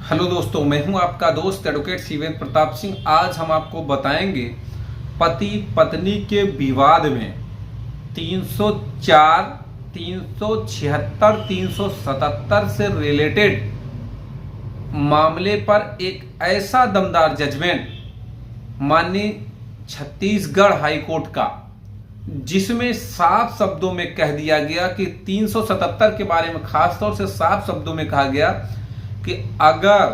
Hello दोस्तों, मैं हूं आपका दोस्त एडवोकेट शिवेंद्र प्रताप सिंह। आज हम आपको बताएंगे पति पत्नी के विवाद में 304, 376, 377 से रिलेटेड मामले पर एक ऐसा दमदार जजमेंट माननीय छत्तीसगढ़ हाई कोर्ट का, जिसमें साफ शब्दों में कह दिया गया कि 377 के बारे में खास तौर से साफ शब्दों में कहा गया कि अगर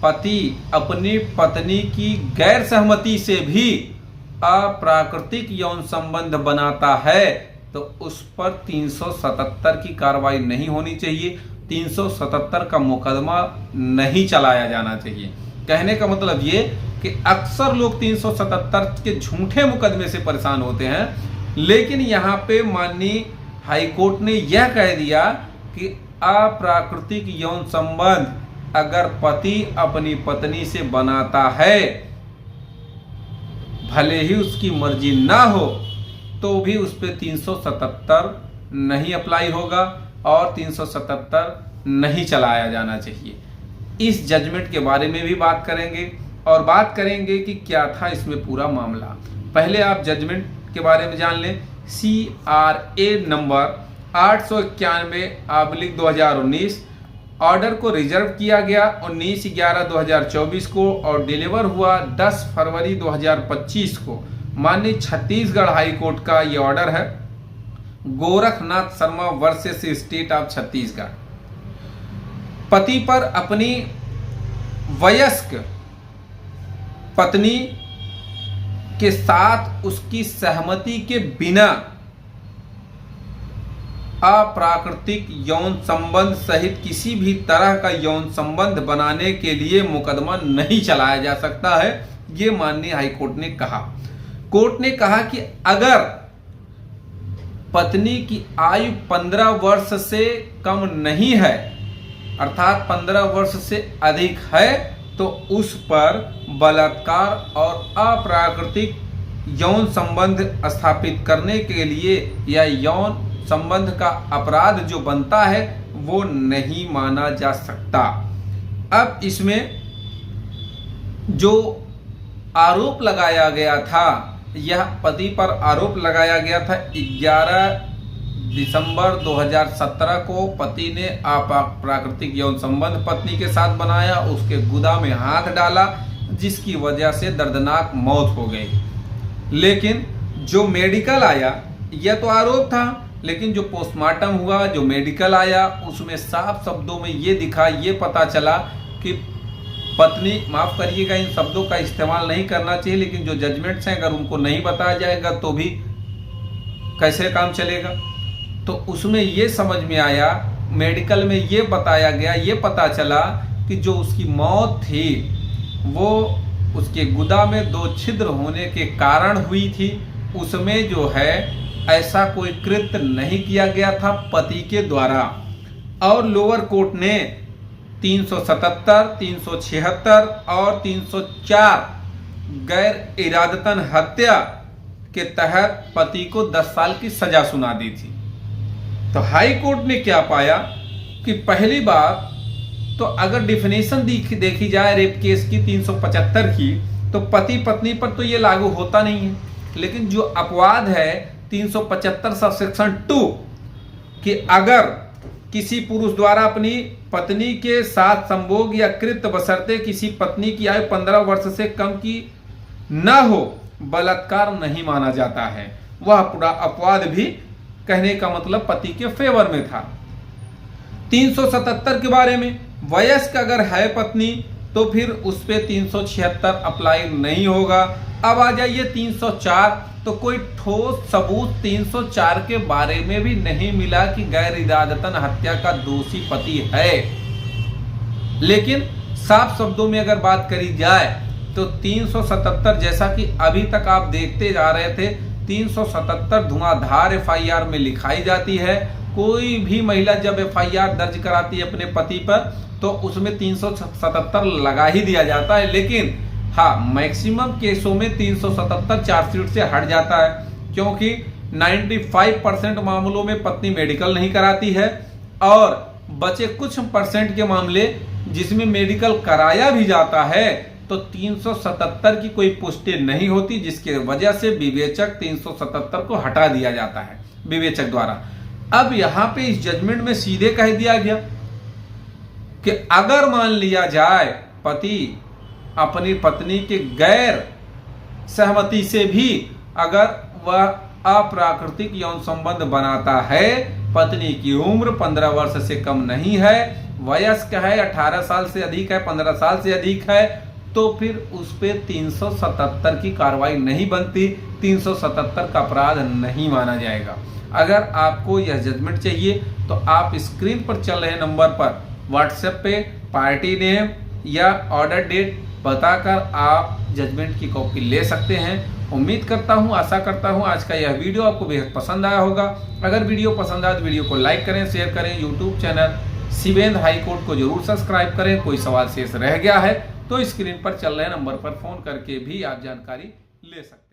पति अपनी पत्नी की गैर सहमति से भी अप्राकृतिक यौन संबंध बनाता है तो उस पर 377 की कार्रवाई नहीं होनी चाहिए, 377 का मुकदमा नहीं चलाया जाना चाहिए। कहने का मतलब ये कि अक्सर लोग 377 के झूठे मुकदमे से परेशान होते हैं, लेकिन यहाँ पे माननीय हाईकोर्ट ने यह कह दिया कि अप्राकृतिक यौन संबंध अगर पति अपनी पत्नी से बनाता है, भले ही उसकी मर्जी ना हो, तो भी उस पर 377 नहीं अप्लाई होगा और 377 नहीं चलाया जाना चाहिए। इस जजमेंट के बारे में भी बात करेंगे और बात करेंगे कि क्या था इसमें पूरा मामला। पहले आप जजमेंट के बारे में जान लें। CRA नंबर 891/2019 ऑर्डर को रिजर्व किया गया 19/11/2024 को और डिलीवर हुआ 10 फरवरी 2025 को। माननीय छत्तीसगढ़ हाई कोर्ट का ये ऑर्डर है। Gorakhnath Sharma versus state of Chhattisgarh. पति पर अपनी वयस्क पत्नी के साथ उसकी सहमति के बिना अप्राकृतिक यौन संबंध सहित किसी भी तरह का यौन संबंध बनाने के लिए मुकदमा नहीं चलाया जा सकता है, ये माननीय हाईकोर्ट ने कहा। कोर्ट ने कहा कि अगर पत्नी की आयु 15 वर्ष से कम नहीं है, अर्थात 15 वर्ष से अधिक है, तो उस पर बलात्कार और अप्राकृतिक यौन संबंध स्थापित करने के लिए या यौन संबंध का अपराध जो बनता है वो नहीं माना जा सकता। अब इसमें जो आरोप लगाया गया था, यह पति पर आरोप लगाया गया था 11 दिसंबर 2017 को पति ने अप्राकृतिक यौन संबंध पत्नी के साथ बनाया, उसके गुदा में हाथ डाला, जिसकी वजह से दर्दनाक मौत हो गई। लेकिन जो मेडिकल आया, यह तो आरोप था, लेकिन जो पोस्टमार्टम हुआ, जो मेडिकल आया, उसमें साफ शब्दों में ये दिखा, ये पता चला कि पत्नी, माफ करिएगा इन शब्दों का इस्तेमाल नहीं करना चाहिए, लेकिन जो जजमेंट्स हैं अगर उनको नहीं बताया जाएगा तो भी कैसे काम चलेगा। तो उसमें ये समझ में आया, मेडिकल में ये बताया गया, ये पता चला कि जो उसकी मौत थी वो उसके गुदा में 2 छिद्र होने के कारण हुई थी। उसमें जो है ऐसा कोई कृत्य नहीं किया गया था पति के द्वारा। और लोअर कोर्ट ने 377, 376 और 304 गैर इरादतन हत्या के तहत पति को 10 साल की सजा सुना दी थी। तो हाई कोर्ट ने क्या पाया कि पहली बात तो अगर डिफिनेशन देखी जाए रेप केस की 375 की, तो पति पत्नी पर तो ये लागू होता नहीं है, लेकिन जो अपवाद है 375 सबसेक्शन 2 कि अगर किसी पुरुष द्वारा अपनी पत्नी के साथ संभोग या कृत्य बशर्ते किसी पत्नी की आयु 15 वर्ष से कम की न हो, बलात्कार नहीं माना जाता है। वह पूरा अपवाद भी कहने का मतलब पति के फेवर में था। 377 के बारे में, वयस्क अगर है पत्नी तो फिर उस पे 376 अप्लाई नहीं होगा। अब आ जाइए 304, तो कोई ठोस सबूत 304 के बारे में भी नहीं मिला कि गैर इरादतन हत्या का दोषी पति है। लेकिन साफ शब्दों में अगर बात करी जाए तो 377, जैसा कि अभी तक आप देखते जा रहे थे, 377 धुआंधार FIR में लिखाई जाती है। कोई भी महिला जब FIR दर्ज कराती है अपने पति पर तो उसमें 377 लगा ही दिया जाता है, लेकिन हाँ, मैक्सिमम केसों में 377 चार्जशीट से हट जाता है, क्योंकि 95% मामलों में पत्नी मेडिकल नहीं कराती है और बचे कुछ परसेंट के मामले जिसमें मेडिकल कराया भी जाता है तो 377 की कोई पुष्टि नहीं होती, जिसकी वजह से विवेचक 377 को हटा दिया जाता है विवेचक द्वारा। अब यहां पे इस जजमेंट में सीधे कह दिया गया कि अगर मान लिया जाए पति अपनी पत्नी के गैर सहमति से भी अगर वह अप्राकृतिक यौन संबंध बनाता है, पत्नी की उम्र 15 वर्ष से कम नहीं है, वयस्क है, 18 साल से अधिक है, 15 साल से अधिक है, तो फिर उस पे 377 की कार्रवाई नहीं बनती, 377 का अपराध नहीं माना जाएगा। अगर आपको यह जजमेंट चाहिए तो आप स्क्रीन पर चल रहे नंबर पर व्हाट्सएप पे पार्टी नेम या ऑर्डर डेट बताकर आप जजमेंट की कॉपी ले सकते हैं। उम्मीद करता हूं, आशा करता हूं आज का यह वीडियो आपको बेहद पसंद आया होगा। अगर वीडियो पसंद आया तो वीडियो को लाइक करें, शेयर करें। YouTube channel Shivendra high court को जरूर सब्सक्राइब करें। कोई सवाल शेष रह गया है तो स्क्रीन पर चल रहे नंबर पर फोन करके भी आप जानकारी ले सकते हैं।